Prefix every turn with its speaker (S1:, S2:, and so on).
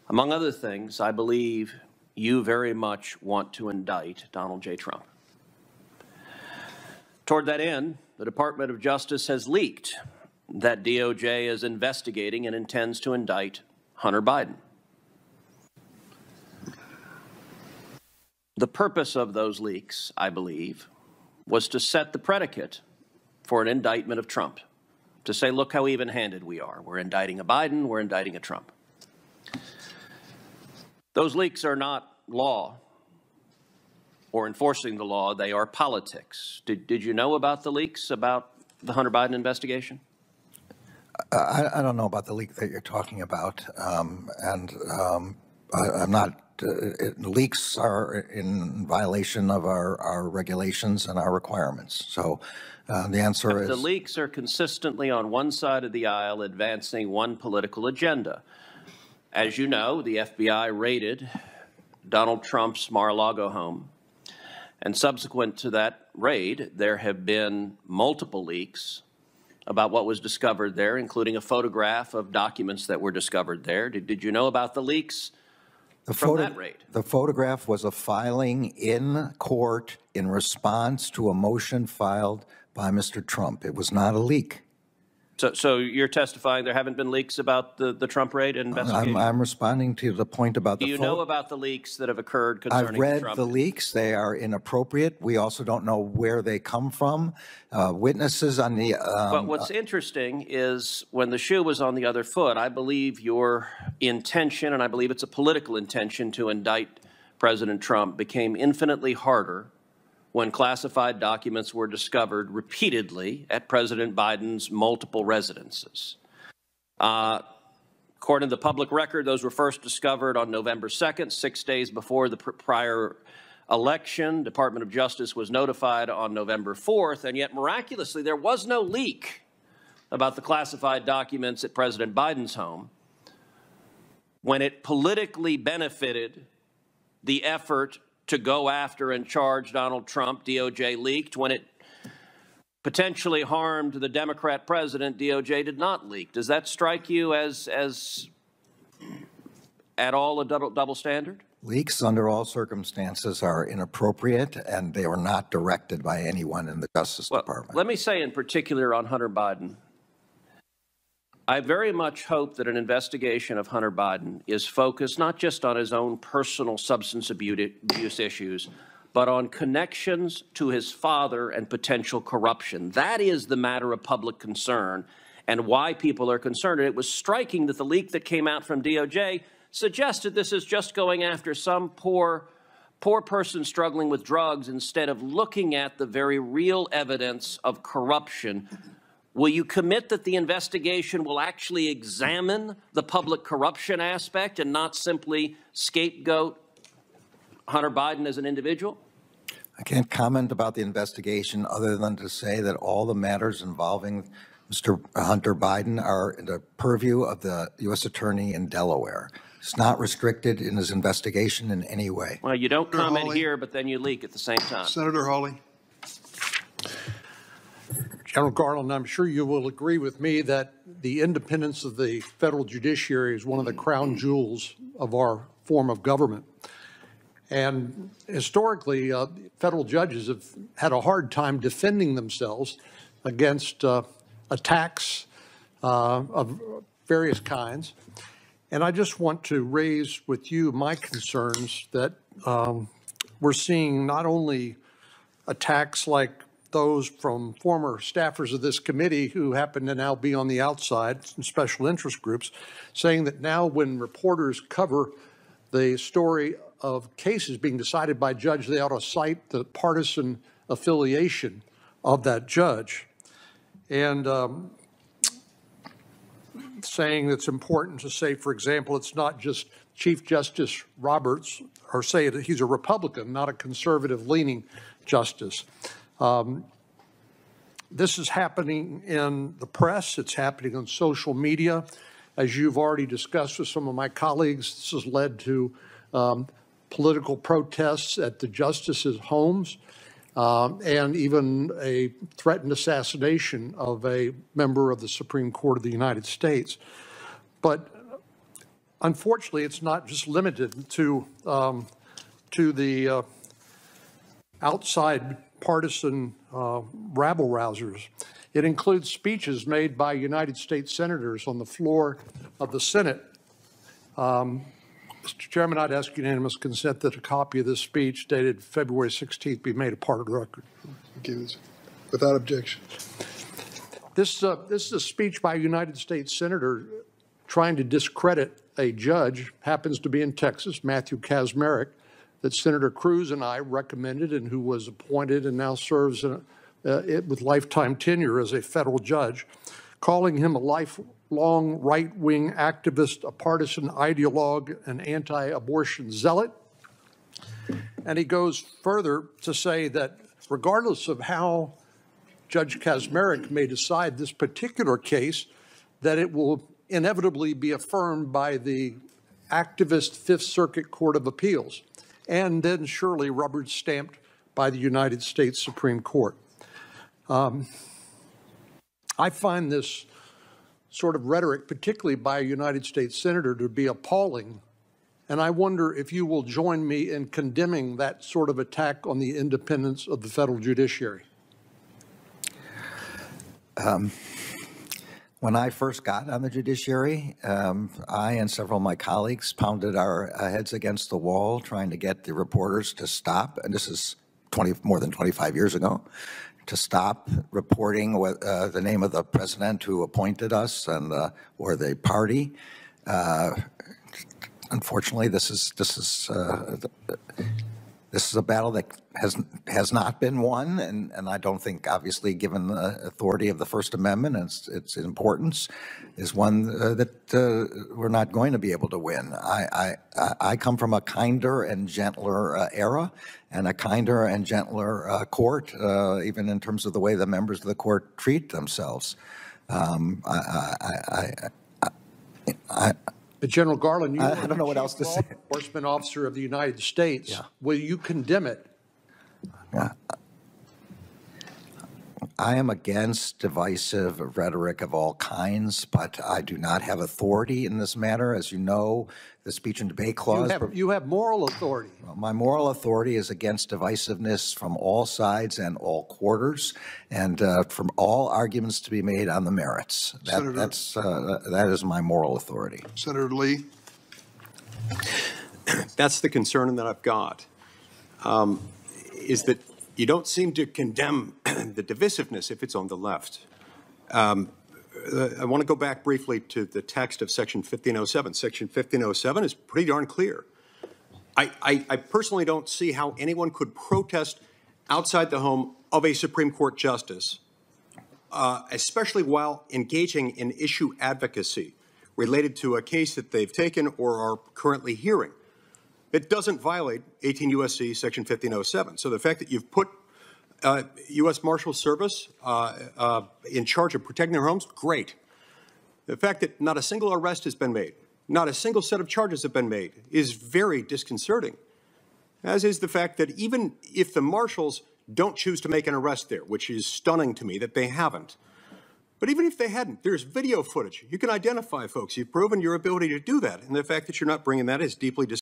S1: Among other things, I believe you very much want to indict Donald J. Trump. Toward that end, the Department of Justice has leaked that DOJ is investigating and intends to indict Hunter Biden. The purpose of those leaks, I believe, was to set the predicate for an indictment of Trump, to say, look how even-handed we are. We're indicting a Biden, we're indicting a Trump. Those leaks are not law or enforcing the law, they are politics. Did you know about the leaks about the Hunter Biden investigation?
S2: I don't know about the leak that you're talking about, I'm not. Leaks are in violation of our regulations and our requirements. So the answer is...
S1: The leaks are consistently on one side of the aisle advancing one political agenda. As you know, the FBI raided Donald Trump's Mar-a-Lago home. And subsequent to that raid, there have been multiple leaks about what was discovered there, including a photograph of documents that were discovered there. Did you know about the leaks from that raid?
S2: The photograph was a filing in court in response to a motion filed by Mr. Trump. It was not a leak.
S1: So you're testifying there haven't been leaks about the Trump raid investigation?
S2: I'm responding to the point about the...
S1: Do you know about the leaks that have occurred concerning Trump?
S2: I've read the leaks. They are inappropriate. We also don't know where they come from. Witnesses on the...
S1: But what's interesting is when the shoe was on the other foot, I believe your intention, and I believe it's a political intention to indict President Trump, became infinitely harder when classified documents were discovered repeatedly at President Biden's multiple residences. According to the public record, those were first discovered on November 2nd, 6 days before the prior election. Department of Justice was notified on November 4th, and yet miraculously there was no leak about the classified documents at President Biden's home when it politically benefited the effort to go after and charge Donald Trump. DOJ leaked. When it potentially harmed the Democrat president, DOJ did not leak. Does that strike you as at all a double standard?
S2: Leaks under all circumstances are inappropriate, and they were not directed by anyone in the Justice Department.
S1: Let me say in particular on Hunter Biden, I very much hope that an investigation of Hunter Biden is focused not just on his own personal substance abuse issues, but on connections to his father and potential corruption. That is the matter of public concern and why people are concerned. And it was striking that the leak that came out from DOJ suggested this is just going after some poor person struggling with drugs instead of looking at the very real evidence of corruption. Will you commit that the investigation will actually examine the public corruption aspect and not simply scapegoat Hunter Biden as an individual?
S2: I can't comment about the investigation other than to say that all the matters involving Mr. Hunter Biden are in the purview of the U.S. Attorney in Delaware. It's not restricted in his investigation in any way.
S1: Well, you don't comment here, but then you leak at the same time.
S3: Senator Hawley.
S4: General Garland, I'm sure you will agree with me that the independence of the federal judiciary is one of the crown jewels of our form of government. And historically, federal judges have had a hard time defending themselves against attacks of various kinds. And I just want to raise with you my concerns that we're seeing not only attacks like those from former staffers of this committee who happen to now be on the outside, and special interest groups, saying that now when reporters cover the story of cases being decided by a judge, they ought to cite the partisan affiliation of that judge. And saying it's important to say, for example, it's not just Chief Justice Roberts, or say that he's a Republican, not a conservative-leaning justice. This is happening in the press. It's happening on social media. As you've already discussed with some of my colleagues, this has led to political protests at the justices' homes and even a threatened assassination of a member of the Supreme Court of the United States. But unfortunately, it's not just limited to the outside partisan rabble-rousers. It includes speeches made by United States senators on the floor of the Senate. Mr. Chairman, I'd ask unanimous consent that a copy of this speech dated February 16th be made a part of the record.
S3: Without objection.
S4: This is a speech by a United States senator trying to discredit a judge, happens to be in Texas, Matthew Kaczmarek, that Senator Cruz and I recommended and who was appointed and now serves with lifetime tenure as a federal judge, calling him a lifelong right-wing activist, a partisan ideologue, an anti-abortion zealot. And he goes further to say that regardless of how Judge Kaczmarek may decide this particular case, that it will inevitably be affirmed by the activist Fifth Circuit Court of Appeals, and then surely rubber stamped by the United States Supreme Court. I find this sort of rhetoric, particularly by a United States senator, to be appalling. And I wonder if you will join me in condemning that sort of attack on the independence of the federal judiciary.
S2: When I first got on the judiciary, I and several of my colleagues pounded our heads against the wall trying to get the reporters to stop, and this is more than 25 years ago, to stop reporting the name of the president who appointed us and or the party. Unfortunately, this is a battle that has not been won, and I don't think, obviously, given the authority of the First Amendment and its importance, is one that we're not going to be able to win. I come from a kinder and gentler era, and a kinder and gentler court, even in terms of the way the members of the court treat themselves.
S4: But General Garland, you
S2: I
S4: are
S2: don't know what
S4: the
S2: else to
S4: Chief
S2: say.
S4: Law Enforcement Officer of the United States.
S2: Yeah.
S4: Will you condemn it?
S2: I am against divisive rhetoric of all kinds, but I do not have authority in this matter. As you know, the speech and debate clause.
S4: You have moral authority.
S2: My moral authority is against divisiveness from all sides and all quarters, and from all arguments to be made on the merits. That is my moral authority.
S3: Senator Lee.
S5: That's the concern that I've got, is that you don't seem to condemn the divisiveness if it's on the left. I want to go back briefly to the text of Section 1507. Section 1507 is pretty darn clear. I personally don't see how anyone could protest outside the home of a Supreme Court justice, especially while engaging in issue advocacy related to a case that they've taken or are currently hearing. It doesn't violate 18 U.S.C. Section 1507. So the fact that you've put U.S. Marshal Service in charge of protecting their homes, great. The fact that not a single arrest has been made, not a single set of charges have been made, is very disconcerting, as is the fact that even if the marshals don't choose to make an arrest there, which is stunning to me that they haven't, but even if they hadn't, there's video footage. You can identify folks. You've proven your ability to do that, and the fact that you're not bringing that is deeply disconcerting.